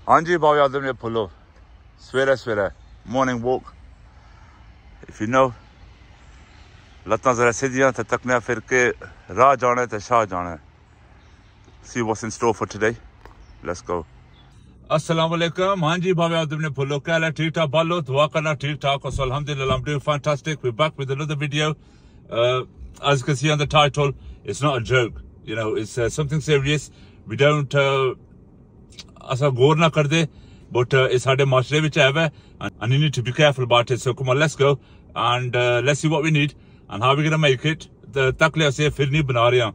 हाँ जी भाई आदम ने फुलो सवेरे सवेरे morning walk if you know लत्तां जरा सीधियां ते तकने फिर के राह जाना है ते शाह जाना है see what's in store for today let's go अस्सलाम वालेकुम हाँ जी भाई आदम ने फुलो क्या है ठीक ठाक बालो दुआ करना ठीक ठाक और अल्हम्दुलिल्लाह I'm doing fantastic we're back with another video as you can see on the title it's not a joke you know it's something serious we don't asa gor na kar de but it's hade maashre vich hai and you need to be careful about it so come on let's go and let's see what we need and how we're going to make it the takle se firni bana rahe hain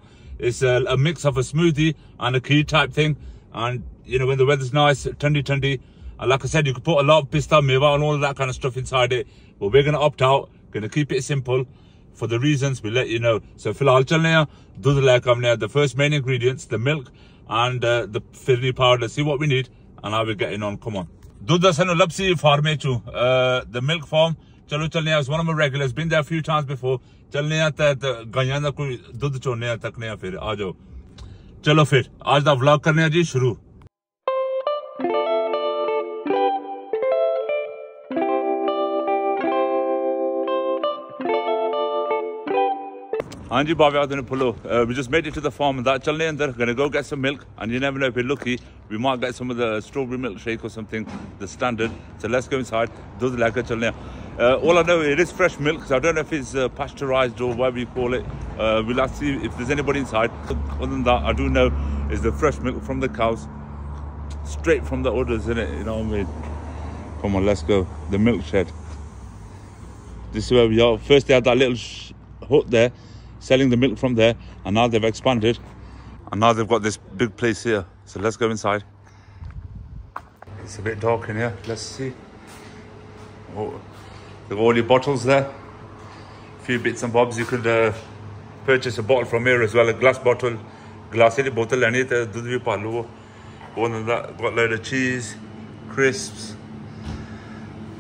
it's a mix of a smoothie and a kheer type thing and you know when the weather's nice thandi and like I said you could put a lot of pista meva and all of that kind of stuff inside it but we're going to opt out going to keep it simple for the reasons we let you know so filhal chalne hain dudh le ke humne the first main ingredients the milk and the firni powder see what we need and how we're getting on come on dudh sanu lapsi farme chu the milk farm chalo chalne as one of my regulars been there a few times before chalne ta gaiyan da koi dudh chone takne fir aa jao chalo fir aaj da vlog karne ji shuru हाँ जी बाबा आदमी फुलो we just made it to the farm and that चलने अंदर gonna go get some milk and you never know if we're lucky we might get some of the strawberry milkshake or something the standard so let's go inside दूध लेकर चलने all I know it is fresh milk so I don't know if it's pasteurized or whatever you call it we'll have to see if there's anybody inside other than that I do know is the fresh milk from the cows straight from the udders isn't it you know what I mean come on let's go the milk shed this is where we are first they had that little hut there selling the milk from there and now they've expanded and now they've got this big place here so let's go inside it's a bit dark in here let's see oh, they've got all your bottles there a few bits and bobs you could purchase a bottle from here as well a glass bottle glass in the bottle and it dudh vi pa lo one of that got a load of cheese crisps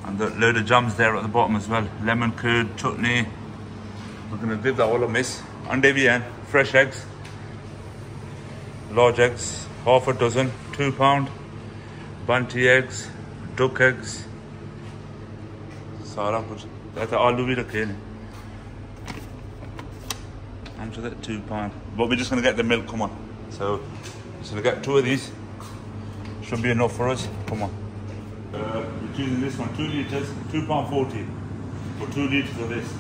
and a load of jams there at the bottom as well lemon curd chutney we're going to give that all a miss. Ande bhi hain, fresh eggs, large eggs, half a dozen, £2. Banty eggs, duck eggs, sara kuch. That's aloo bhi rakhe ne. And to that £2. But we're just going to get the milk. Come on. So we'll get 2 of these. Should be enough for us. Come on. We're choosing this one, 2 litres, £2.40 for 2 litres of this.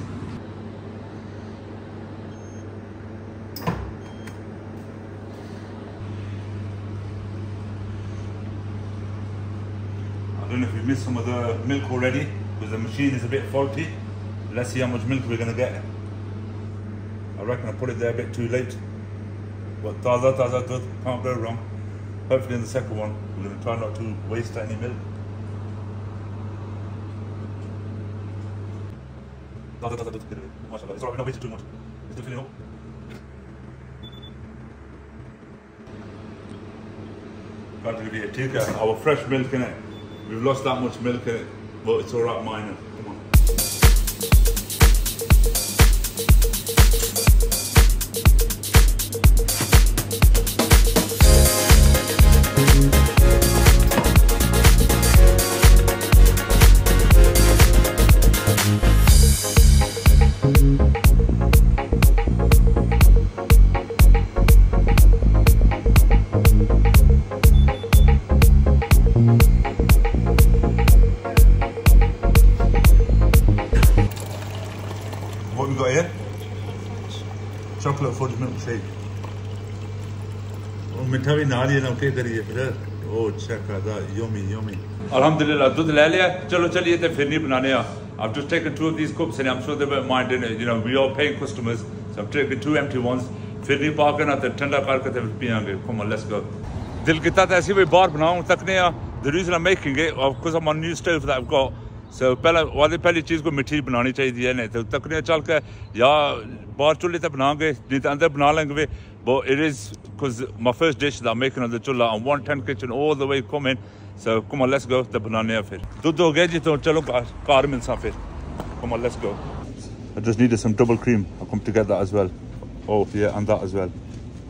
I don't know if we missed some of the milk already because the machine is a bit faulty. Let's see how much milk we're going to get. I reckon I put it there a bit too late. But taza dudh, can't go wrong. Hopefully in the second one we're going to try not to waste any milk. Taza dudh, mashallah. It's alright, we're not wasting too much. It's still filling up. Can't really take our fresh milk in it. We've lost that much milk in it, but it's all right, minor. Come on. What we got here? Chocolate fudge milkshake. Oh, mitha bhi naal hai na kya kariye fir oh check that yummy alhamdulillah dudh le liya chalo chaliye te firni banane a I've just taken 2 of these cups and I'm sure they won't mind in it you know we are paying customers so I've taken 2 empty ones firni pa ke na te thanda karke te piyange come on let's go dil kita ta aisi bhai bahar banaun takne a the reason I'm making it because I'm on a new stove that I've got so पहली चीज़ को मिठी बनानी चाहिए है नहीं तो तकरीबन चल के या बाहर चूल्हे पे बनाएंगे नहीं तो अंदर बना लेंगे but it is because my first dish that I'm making on the chula on 110 kitchen all the way coming so come on let's go the banana फिर दूध हो गया जी तो चलो कार मिलता फिर come on let's go I just needed some double cream I'll come to get that as well oh yeah and that as well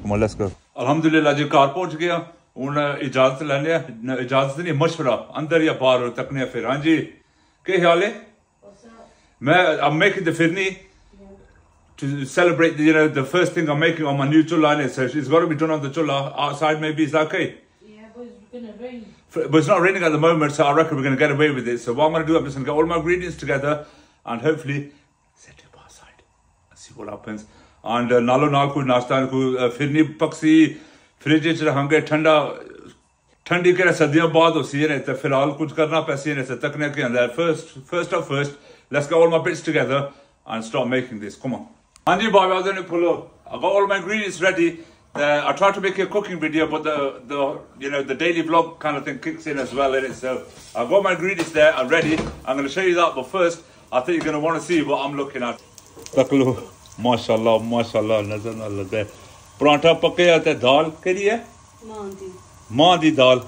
come on let's go alhamdulillah जी car पहुंच गया हूँ इजाजत लैने इजाजत नहीं मशवरा अंदर या बाहर तकने फिर हाँ जी क्या ख्याल है I'm making the Firni to celebrate the first thing I'm making on my new chullah, so it's got to be done on the chullah. Outside maybe it's okay. Yeah, but it's gonna rain. But it's not raining at the moment, so I reckon we're going to get away with it. So what I'm going to do, I'm just going to get all my ingredients together and hopefully set it outside and see what happens. And nalo naal koi nashta koi Firni paksi fridge ch rahange thanda ठंडी के सर्दियों बाद होती है तो फिलहाल कुछ करना पैसे ने से तकने के अंदर first let's get all my bits together and start making this. Come on. Anji Baba then pull I got all my ingredients ready. I tried to make a cooking video, but the daily vlog kind of thing kicks in as well in it. So I've got my ingredients there, I'm ready. I'm going to show you that, but first I think you're going to want to see what I'm looking at. Taklo, mashallah, mashallah, nazar na lage. Parantha pakke aate dal kedi hai? मां दी दाल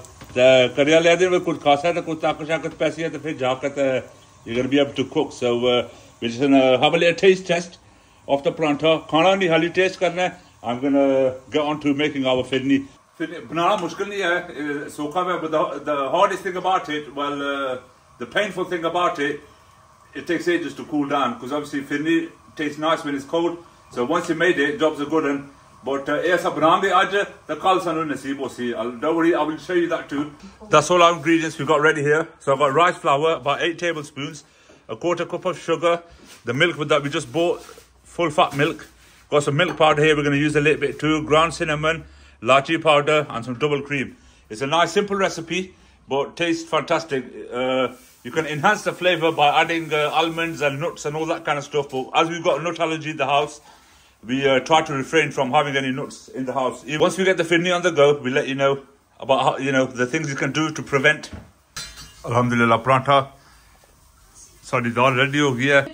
करियाले दिन में कुछ खासा है तो कुछ ताकत पैसी है तो फिर जाकर you're going to be able to cook. So we're just going to have a little taste test of the parantha. खाना नहीं हाली taste करना है. I'm going to get on to making our Firni. बनाना मुश्किल नहीं है सोखा में, but the hardest thing about it, well, the painful thing about it, it takes ages to cool down because obviously Firni tastes nice when it's cold. So once you made it, jobs are good and but yes, don't worry, I will show you that too. That's all our ingredients we've got ready here. So I've got rice flour, about 8 tablespoons, a quarter cup of sugar, the milk with that we just bought, full fat milk. Got some milk powder here, we're going to use a little bit too, ground cinnamon, lachi powder and some double cream. It's a nice simple recipe, but tastes fantastic. You can enhance the flavour by adding almonds and nuts and all that kind of stuff. But as we've got a nut allergy in the house, we try to refrain from having any nuts in the house. Once we get the Firni on the go, we'll let you know about how, the things you can do to prevent. Alhamdulillah, parantha. Sorry, dal ready ho gaya.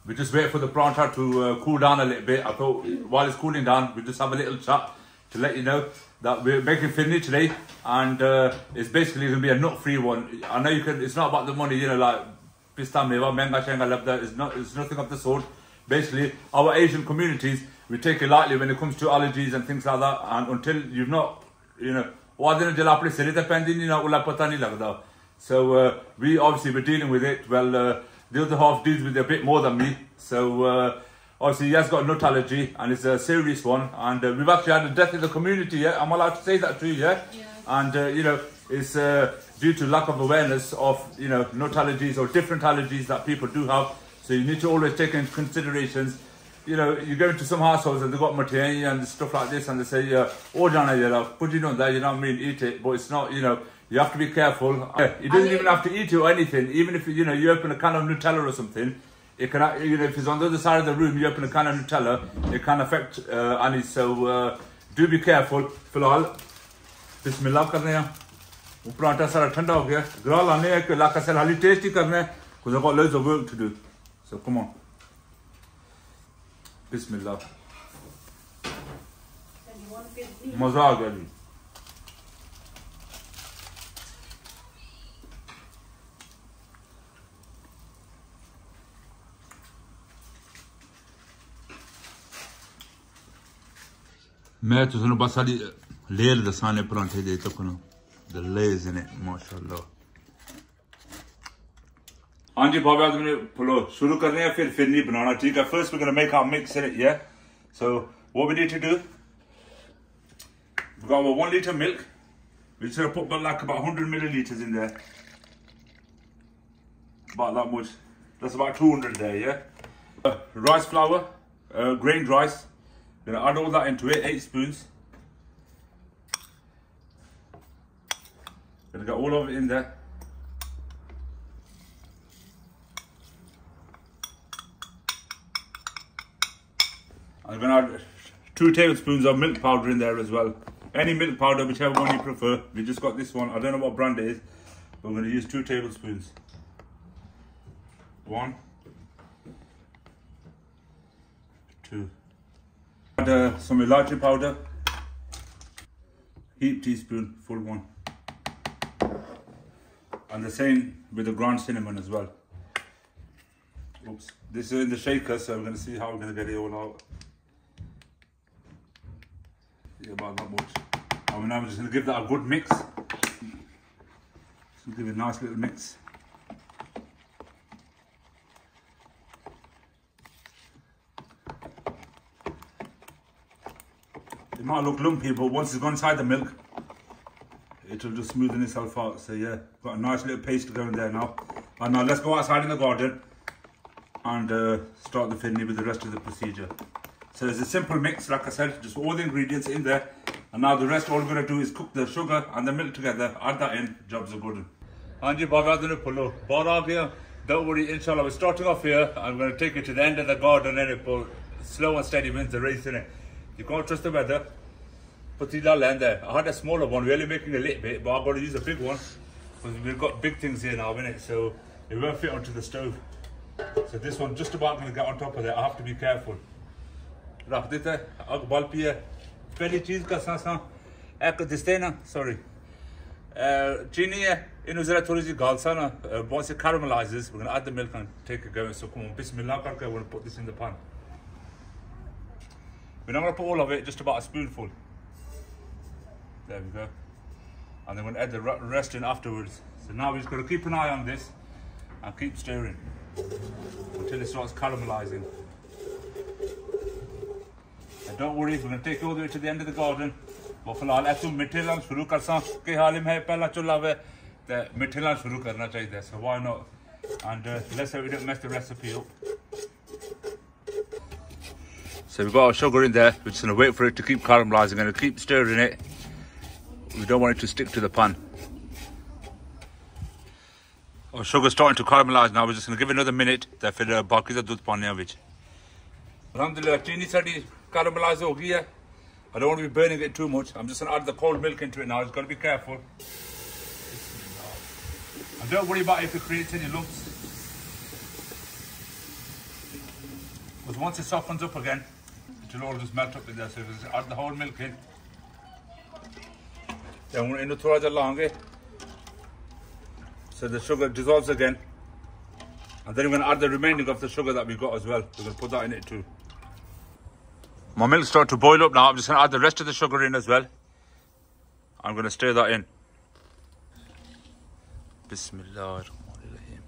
We just wait for the parantha to cool down a little bit. I thought while it's cooling down, we just have a little chat to let you know that we're making Firni today, and it's basically going to be a nut-free one. I know you can. It's not about the money, like pista meva, menga shenga labda. It's nothing of the sort. Basically, our Asian communities, we take it lightly when it comes to allergies and things like that. And until you've not, so we obviously were dealing with it. Well, the other half deals with it a bit more than me. So obviously he has got a nut allergy and it's a serious one. And we've actually had a death in the community, yeah? I'm allowed to say that to you, yeah? And it's due to lack of awareness of, nut allergies or different allergies that people do have. So you need to always take into considerations. You go into some households and they've got materi and stuff like this and they say, oh, Jana, put it on there, you know what I mean, eat it. But it's not, you have to be careful. He doesn't even have to eat it or anything. Even if, you open a can of Nutella or something, it can, if it's on the other side of the room, you open a can of Nutella, it can affect Annie. So do be careful. Filhal, Bismillah karne hain. Parantha sara thanda ho gaya. Gra lane hai ke laka sal hali tasty karna hai because I've got loads of work to do. So come on. Bismillah. Maza aa gaya ji. मैं तो सुनो बस सारी layer दसाने परांठे दे तक ना the layers in it, mashallah. हाँ जी भाभी आज मैंने बोलो शुरू करने हैं फिर नहीं बनाना ठीक है. First we're gonna make our mix in it, yeah. So what we need to do, we've got about 1 litre milk. We're just gonna put about 100 milliliters in there. About that much. That's about 200 there, yeah. Rice flour, grained rice. Gonna add all that into it, 8 spoons. Gonna get all of it in there. I'm gonna add 2 tablespoons of milk powder in there as well. Any milk powder, whichever one you prefer. We just got this one. I don't know what brand it is, but we're gonna use 2 tablespoons. 1, 2. Add some ilachi powder, heap teaspoon, full one, and the same with the ground cinnamon as well. Oops, this is in the shaker, so we're going to see how we're going to get it all out. Yeah, about that much. And now we're just going to give that a good mix. Just give it a nice little mix. It might look lumpy, but once it's gone inside the milk, it will just smoothen itself out. So yeah, got a nice little paste going there now. And now let's go outside in the garden and start the Firni with the rest of the procedure. So it's a simple mix, like I said, just all the ingredients in there. And now the rest, all we're going to do is cook the sugar and the milk together, add that in, jobs are good. Anji Baba done pull up. Don't worry, inshallah, we're starting off here. I'm going to take you to the end of the garden and it slow and steady wins the race, innit? You can't trust the weather. Put the land there. I had a smaller one, we're only making a little bit, but I've got to use a big one because we've got big things here now, innit? So it won't fit onto the stove. So this one just about going to get on top of that. I have to be careful. रख देता है आग बाल पिया पहली चीज़ का सांसा एक दिस्ते ना sorry चीनी है इन ज़रा थोड़ी सी गालसा ना बहुत से caramelizes we're going to add the milk and take it going so come on bismillah करके we're going to put this in the pan we're not going to put all of it just about a spoonful there we go and then we're going to add the rest in afterwards so now we're just going to keep an eye on this and keep stirring until it starts caramelizing. And don't worry, we're going to take you all the way to the end of the garden. But फिलहाल ऐसे मिठे लान शुरू कर सा के हाल में है पहला चुल्हा है तो मिठे लान शुरू करना चाहिए so why not and let's hope we don't mess the recipe up. So we've got our sugar in there, we're just going to wait for it to keep caramelizing and keep stirring it. We don't want it to stick to the pan. Our sugar's starting to caramelize now, we're just going to give it another minute then फिर बाकी का दूध पाने हैं बीच. Alhamdulillah, चीनी sari caramelize हो गई है. I don't want to be burning it too much. I'm just going to add the cold milk into it now. You've got to be careful. And don't worry about if it creates any lumps. Because once it softens up again, it will all just melt up in there. So just add the whole milk in. Then we're going to throw it along it. So the sugar dissolves again. And then we're going to add the remaining of the sugar that we got as well. We're going to put that in it too. My milk's starting to boil up now. I'm just going to add the rest of the sugar in as well. I'm going to stir that in. Bismillahirrahmanirrahim.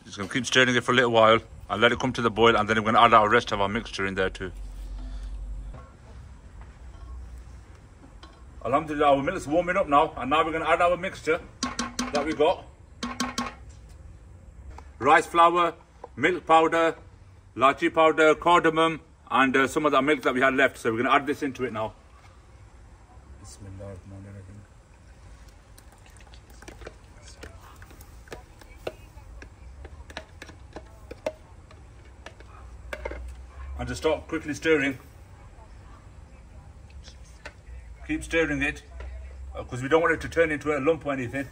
Just going to keep stirring it for a little while. I'll let it come to the boil and then we're going to add our rest of our mixture in there too. Alhamdulillah, our milk's warming up now and now we're going to add our mixture that we got. Rice flour, milk powder, lachi powder, cardamom and some of that milk that we had left. So we're going to add this into it now. And just start quickly stirring. Keep stirring it because we don't want it to turn into a lump or anything.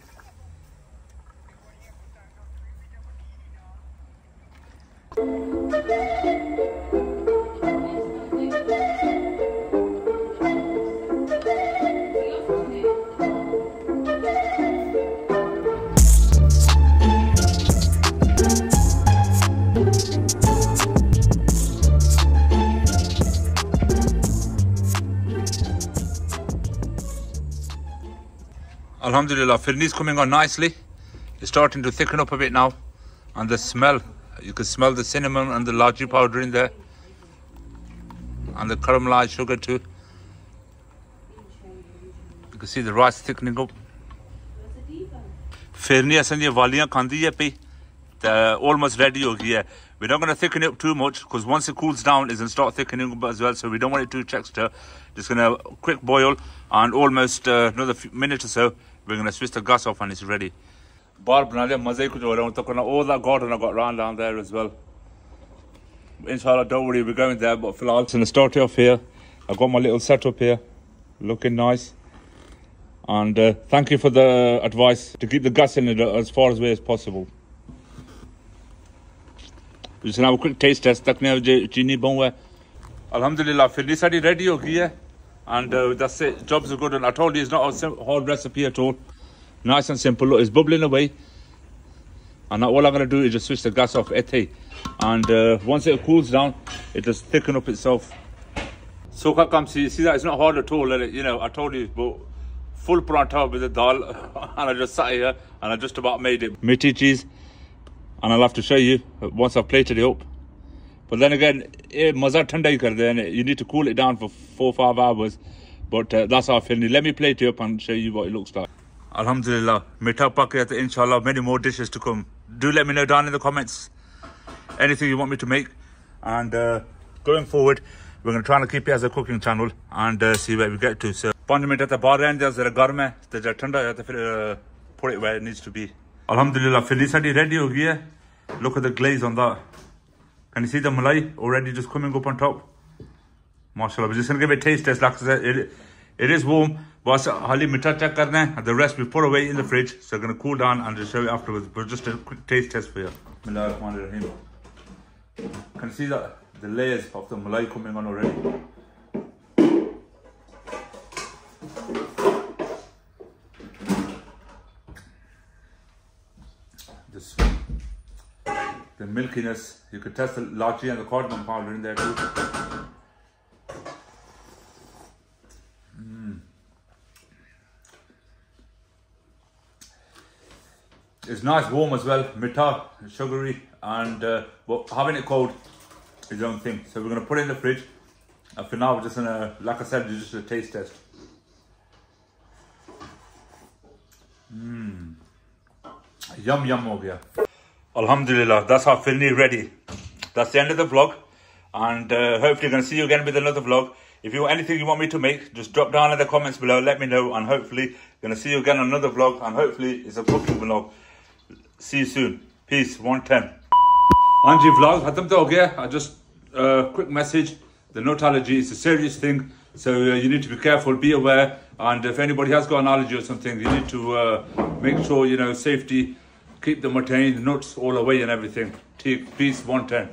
Alhamdulillah, Firni's coming on nicely. It's starting to thicken up a bit now. And the smell, you can smell the cinnamon and the lachi powder in there. And the caramelized sugar too. You can see the rice thickening up. Firni asanje waliyan khandi hai pi. Almost ready ho gayi hai. We're not going to thicken it up too much because once it cools down, it's going to start thickening up as well. So we don't want it too texture. Just going to quick boil and almost another minute or so, we're going to switch the gas off and it's ready. Bar bana liya maze kuch ho raha hai. All that garden I got round down there as well. Inshallah, don't worry, we're going there. But filhal, I'm going to start it off here. I've got my little setup here, looking nice. And thank you for the advice to keep the gas in it as far away as possible. We're just going to have a quick taste test. Chini bon hai. Alhamdulillah, Firni sadi ready ho gayi hai. And that's it. Jobs are good. And I told you it's not a hard recipe at all. Nice and simple. Look, it's bubbling away. And now all I'm going to do is just switch the gas off. And once it cools down, it just thicken up itself. So come see that it's not hard at all, is it? You know, I told you about full paratha with the dal, and I just sat here and I just about made it. Meaty cheese, and I'll have to show you once I've plated it up. But then again, maza thanda hi karde hain. You need to cool it down for 4 or 5 hours. But that's how Firni. Let me plate it up and show you what it looks like. Alhamdulillah, mitha pakya, inshallah, many more dishes to come. Do let me know down in the comments anything you want me to make. And going forward, we're going to try and keep it as a cooking channel and see where we get to. So 5 minutes at the bar end, there's a garm hai, there's a thanda, put it where it needs to be. Alhamdulillah, Firni sadi ready ho gaya. Look at the glaze on that. Can you see the malai already just coming up on top? MashaAllah, we're just going to give it a taste test. Like I said, it is warm, but hali mitha check karna hai. The rest we put away in the fridge, so we're going to cool down and just show you afterwards. But just a quick taste test for you. Bismillahirrahmanirrahim. Can you see that? The layers of the malai coming on already. Just the milkiness, you could test the lachi and the cardamom powder in there too. It's nice warm as well, mitha, sugary, and but having it cold is the own thing. So we're going to put it in the fridge, and for now we're just going to, like I said, just a taste test. Yum yum ho gaya. Alhamdulillah, that's our Firni ready. That's the end of the vlog, and hopefully I'm going to see you again with another vlog. If you want anything you want me to make, just drop down in the comments below, let me know, and hopefully going to see you again on another vlog, and hopefully it's a cooking vlog. See you soon. Peace. 110. Anji vlog khatam to ho gaya. I just quick message. The nut allergy is a serious thing, so you need to be careful, be aware, and if anybody has got an allergy or something, you need to make sure, you know, safety, keep them attained, nuts all away and everything. Peace. 110.